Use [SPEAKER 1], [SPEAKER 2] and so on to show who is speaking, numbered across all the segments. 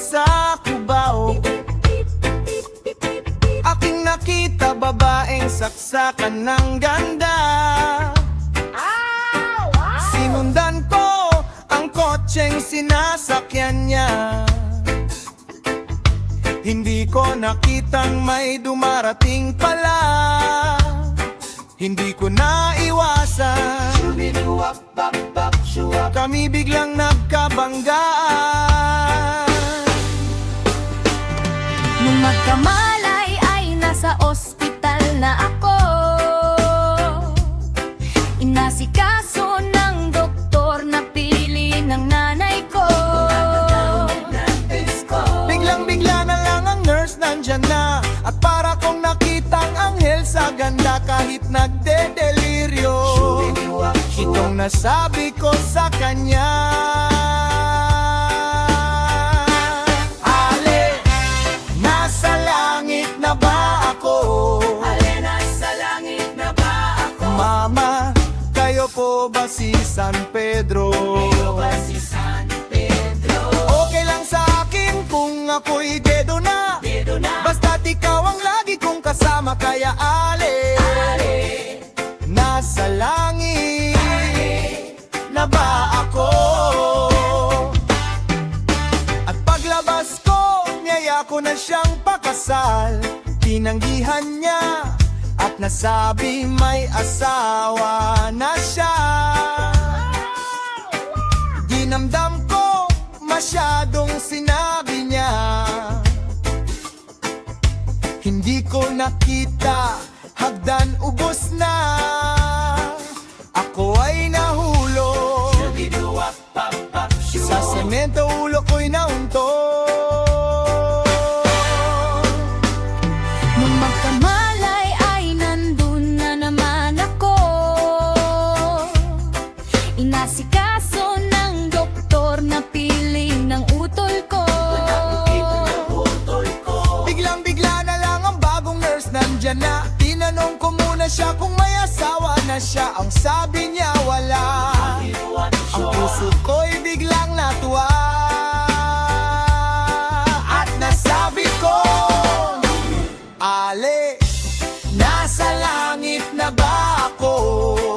[SPEAKER 1] sa Cubao. Aking nakita babaeng saksakan ng ganda. Sinundan ko ang kotseng sinasakyan niya. Hindi ko nakitang may dumarating pala. Hindi ko naiwasan, kami biglang nagkabanggaan.
[SPEAKER 2] Nung magkamalay ay nasa ospital na ako. Inasikaso ng doktor na pili ng nanay ko.
[SPEAKER 1] Biglang-bigla na lang ang nurse nandyan na. At para kong nakitang anghel sa ganda. Kahit nagde-deliryo, itong nasabi ko sa kanya. Ale, nasa langit na ba ako?
[SPEAKER 2] Ale, nasa langit na ba ako?
[SPEAKER 1] Mama, kayo po ba si San Pedro?
[SPEAKER 2] Kayo ba si San Pedro?
[SPEAKER 1] Okay lang sa akin kung ako'y dedo na.
[SPEAKER 2] Dedo na.
[SPEAKER 1] Basta't ikaw ang lagi kong kasama. Kaya ale, nasa langit na ba ako? At paglabas ko, niyaya ko na siyang pakasal. Tinanggihan niya at nasabi may asawa na siya. Dinamdam ko masyadong sinabi niya. Hindi ko nakita, hagdan ubos na. Ako ay nahulog sa semento, ulo ko'y nauntog.
[SPEAKER 2] Nung magkamalay ay nandun na naman ako. Inasikaso ng doktor na piling ng utol ko.
[SPEAKER 1] Biglang-bigla na lang ang bagong nurse nandyan na. Tinanong ko muna siya kung may asawa na siya. Ang sabi niya wala. Ang puso ko'y biglang natuwa. At nasabi ko, Ale, nasa langit na ba ako?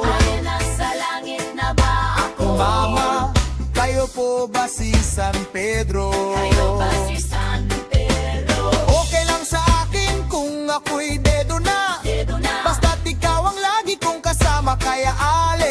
[SPEAKER 2] Ale, nasa langit na ba ako?
[SPEAKER 1] Mama, kayo po ba si San Pedro?
[SPEAKER 2] Kayo ba si San Pedro?
[SPEAKER 1] Okay lang sa akin kung ako'y dedo na.
[SPEAKER 2] Dedo na.
[SPEAKER 1] Basta't ikaw ang lagi kong kasama. Kaya ale,